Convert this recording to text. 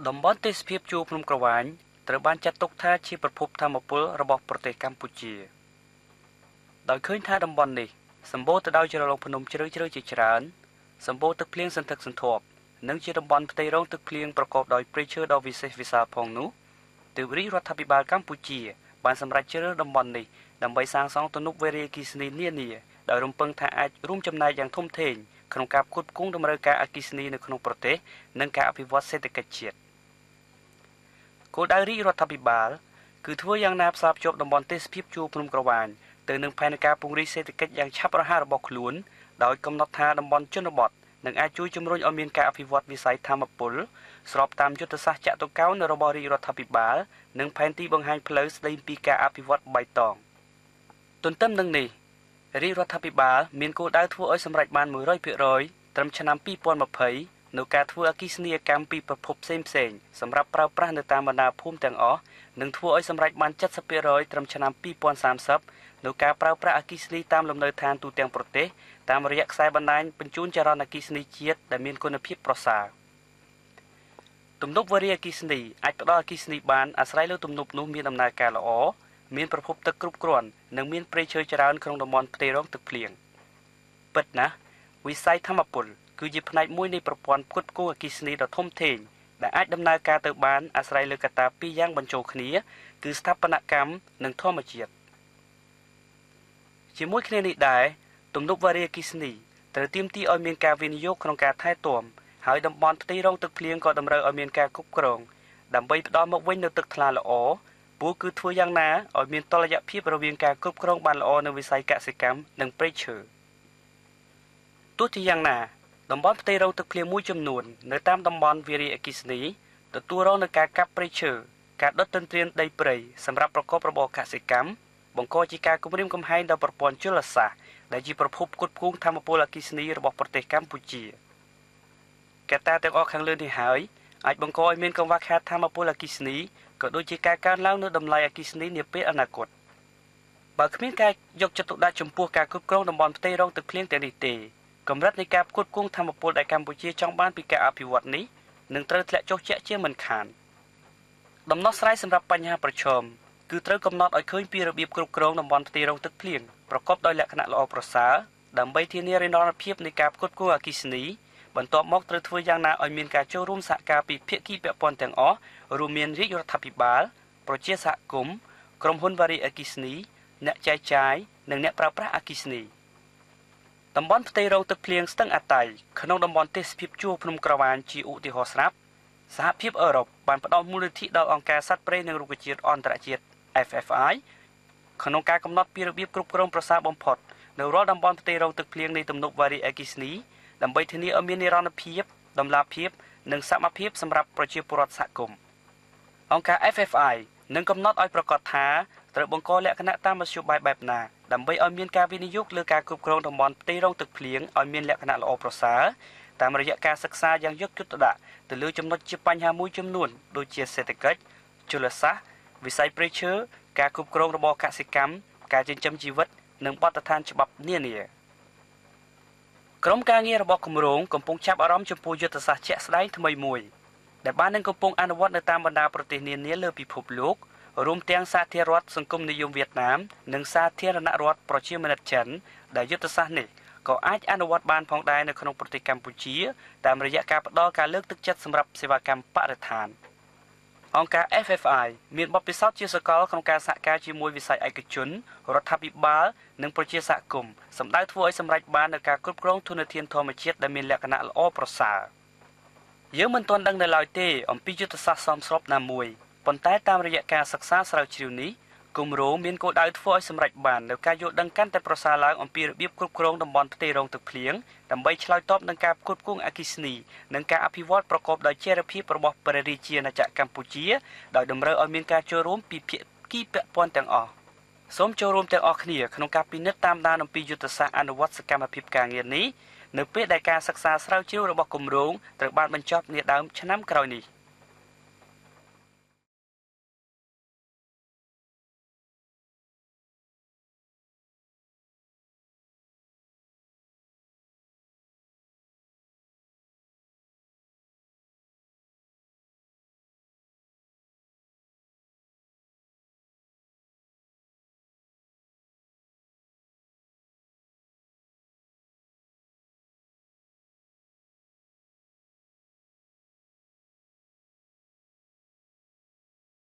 តំបន់ទេសភាពជួរភ្នំក្រវាញត្រូវបានចាត់ទុកថាជាប្រភពថាមពលរបស់ប្រទេសកម្ពុជាដោយឃើញថាតំបន់នេះសម្បូរទៅដោយជ្រលងភ្នំជ្រៅជ្រៅជាច្រើនសម្បូរទឹកភ្លៀងសន្ធឹកសន្ធាប់និងជាតំបន់ផ្ទៃរងទឹកភ្លៀងប្រកបដោយព្រៃឈើដ៏វិសេសវិសាលផងនោះទើបរាជរដ្ឋាភិបាលកម្ពុជាបានសម្រេចជ្រើសរើសតំបន់នេះដើម្បីសាងសង់ទំនប់វារីអគ្គិសនីនានាដោយរំពឹងថាអាចរួមចំណែកយ៉ាងធំធេងក្នុងការផ្គត់ផ្គង់តម្រូវការអគ្គិសនីនៅក្នុងប្រទេសនិងការអភិវឌ្ឍសេដ្ឋកិច្ចជាតិគោលដៅរាជរដ្ឋាភិបាលគឺធ្វើយ៉ាងណាផ្សារភ្ជាប់តំបន់ទេសភាពជួរភ្នំក្រវាញទៅនឹងផែនការពង្រីកសេដ្ឋកិច្ចយ៉ាងឆាប់រហ័សរបស់ខ្លួនដោយកំណត់ថាតំបន់ជនបទនឹងអាចជួយជំរុញឲ្យមានការអភិវឌ្ឍវិស័យថាមពលស្របតាមយុទ្ធសាស្ត្រចតុកោណរបស់រាជរដ្ឋាភិបាលនិងផែនទីបង្ហាញផ្លូវស្តីពីការអភិវឌ្ឍបៃតងទន្ទឹមនឹងនេះរាជរដ្ឋាភិបាលមានគោលដៅធ្វើឲ្យសម្រេចបាន 100% ត្រឹមឆ្នាំ2020នៅការធ្វើអគ្គិសនីកម្មពីប្រភពផ្សេងៗសម្រាប់ប្រើប្រាស់នៅតាមបណ្ដាភូមិទាំងអស់និងធ្វើឲ្យសម្រេចបាន 70% ត្រឹមឆ្នាំ2030នៅការប្រើប្រាស់អគ្គិសនីតាមលំនៅឋានទូទាំងប្រទេសតាមរយៈខ្សែបណ្ដាញបញ្ជូនចរន្តអគ្គិសនីជាតិដែលមានគុណភាពប្រសើរទំនប់វារីអគ្គិសនីអាចផ្ដល់អគ្គិសនីបានអាស្រ័យលើទំនប់នោះមានដំណើរការល្អមានប្រភពទឹកគ្រប់គ្រាន់និងមានព្រៃឈើច្រើនក្នុងតំបន់ផ្ទៃរងទឹកភ្លៀងពិតណាស់វិស័យថាមពលគឺជាផ្នែកមួយនៃប្រព័ន្ធផ្គត់ផ្គង់អគ្គិសនីដ៏ធំធេងដែលអាចដំណើរការទៅបានអាស្រ័យលើកត្តាពីរយ៉ាងបញ្ចូលគ្នាគឺស្ថាបនកម្មនិងធម្មជាតិជាមួយគ្នានេះដែរទំនប់វារីអគ្គិសនីត្រូវទាមទារឲ្យមានការវិនិយោគក្នុងការថែទាំហើយតំបន់ផ្ទៃរងទឹកភ្លៀងក៏តម្រូវឲ្យមានការគ្រប់គ្រងដើម្បីផ្ដល់មកវិញនូវទឹកថ្លាល្អព្រោះគឺធ្វើយ៉ាងណាឲ្យមានតុល្យភាពរវាងការគ្រប់គ្រងបានល្អនៅវិស័យកសិកម្មនិងព្រៃឈើទោះជាយ៉ាងណាតំបន់ផ្ទៃរងទឹកភ្លៀងមួយចំនួននៅតាមតំបន់វារីអគ្គិសនីទទួលរងនឹងការកាប់ព្រៃឈើការដុតទន្ទ្រានដីព្រៃសម្រាប់ប្រកបរបរកសិកម្មបង្កជាការគំរាមកំហែងដល់ប្រព័ន្ធជលសាស្ត្រដែលជាប្រភពផ្គត់ផ្គង់ថាមពលអគ្គិសនីរបស់ប្រទេសកម្ពុជាកត្តាទាំងអស់ខាងលើនេះហើយអាចបង្កឲ្យមានកង្វះខាតថាមពលអគ្គិសនីក៏ដូចជាការកើនឡើងនូវតម្លៃអគ្គិសនីនាពេលអនាគតបើគ្មានការយកចិត្តទុកដាក់ចំពោះការគ្រប់គ្រងតំបន់ផ្ទៃរងទឹកភ្លៀងទាំងនេះទេកម្រិតនៃការផ្គត់ផ្គង់ថាមពលដែលកម្ពុជាចង់បានពីការអភិវឌ្ឍនេះនឹងត្រូវធ្លាក់ចុះជាក់ជាមិនខានដំណោះស្រាយសម្រាប់បញ្ហាប្រឈមគឺត្រូវកំណត់ឲ្យឃើញពីរបៀបគ្រប់គ្រងតំបន់ផ្ទៃរងទឹកភ្លៀងប្រកបដោយលក្ខណៈល្អប្រសើរដើម្បីធានារណភាពនៃការផ្គត់ផ្គង់អគ្គិសនីបន្ទាប់មកត្រូវធ្វើយ៉ាងណាឲ្យមានការចូលរួមសហការពីភាគីពាក់ព័ន្ធទាំងអស់រួមមានរាជរដ្ឋាភិបាលប្រជាសហគមន៍ក្រុមហ៊ុនវារីអគ្គិសនីអ្នកចែកចាយនិងអ្នកប្រើប្រាស់អគ្គិសនីតំបន់ផ្ទៃរងទឹកភ្លៀងស្ទឹងអាតៃក្នុងតំបន់ទេសភាពជួរភ្នំក្រវាញជាឧទាហរណ៍ស្រាប់សហភាពអឺរ៉ុបបានផ្ដល់មូលនិធិដល់អង្គការសត្វព្រៃនិងរុក្ខជាតិអន្តរជាតិ FFI ក្នុងការកំណត់ពីរបៀបគ្រប់គ្រងប្រសើរបំផុតនៅរាល់តំបន់ផ្ទៃរងទឹកភ្លៀងនៃទំនប់វារីអគ្គិសនីដើម្បីធានាឲ្យមាននិរន្តរភាពតម្លាភាពនិងសមភាពសម្រាប់ប្រជាពលរដ្ឋសហគមន៍អង្គការ FFI នឹងកំណត់ឲ្យប្រកាសថាត្រូវបង្កលក្ខណៈតាមមធ្យោបាយបែបណាដើម្បីឲ្យមានការវិនិយោគលើការគ្រប់គ្រងតំបន់ផ្ទៃរងទឹកភ្លៀងឲ្យមានលក្ខណៈល្អប្រសើរតាមរយៈការសិក្សាយ៉ាងយកចិត្តទុកដាក់ទៅលើចំណុចជាបញ្ហាមួយចំនួនដូចជាសេដ្ឋកិច្ចជលសាស្ត្រវិស័យព្រៃឈើការគ្រប់គ្រងរបរកសិកម្មការចិញ្ចឹមជីវិតនិងបទដ្ឋានច្បាប់នានាក្រុមការងាររបស់គម្រោងកំពុងចាប់អារម្មណ៍ចំពោះយុទ្ធសាស្ត្រជាក់ស្ដែងថ្មីមួយដែលបាននឹងកំពុងអនុវត្តនៅតាមបណ្ដាប្រទេសនានាលើពិភពលោករួមទាំងសាធារណរដ្ឋសង្គមនិយមវៀតណាមនិងសាធារណរដ្ឋប្រជាមានិតចិនដែលយុទ្ធសាស្ត្រនេះក៏អាចអនុវត្តបានផងដែរនៅក្នុងប្រទេសកម្ពុជាតាមរយៈការផ្ដល់ការលើកទឹកចិត្តសម្រាប់សេវាកម្មបរិស្ថានអង្គការ FFI មានបទពិសោធន៍ជាសកលក្នុងការសហការជាមួយវិស័យឯកជនរដ្ឋាភិបាលនិងប្រជាសហគមន៍សម្ដៅធ្វើឲ្យសម្រេចបាននូវការគ្រប់គ្រងធនធានធម្មជាតិដែលមានលក្ខណៈល្អប្រសើរយើងមិនទាន់ដឹងនៅឡើយទេអំពីយុទ្ធសាស្ត្រសមស្របណាមួយប៉ុន្តែតាមរយៈការសិក្សាស្រាវជ្រាវនេះគម្រោងមានគោលដៅធ្វើឲ្យសម្រេចបាននូវការយល់ដឹងកាន់តែប្រសើរឡើងអំពីរបៀបគ្រប់គ្រងតំបន់ផ្ទៃរងទឹកភ្លៀងដើម្បីឆ្លើយតបនឹងការផ្គត់ផ្គង់អគ្គិសនីនិងការអភិវឌ្ឍប្រកបដោយចីរភាពរបស់ព្រះរាជាណាចក្រកម្ពុជាដោយតម្រូវឲ្យមានការចូលរួមពីភាគីពាក់ព័ន្ធទាំងអស់សូមចូលរួមទាំងអស់គ្នាក្នុងការពិនិត្យតាមដានអំពីយុទ្ធសាស្ត្រអនុវត្តសកម្មភាពការងារនេះនៅពេលដែលការសិក្សាស្រាវជ្រាវរបស់គម្រោងត្រូវបានបញ្ចប់នាដើមឆ្នាំក្រោយនេះ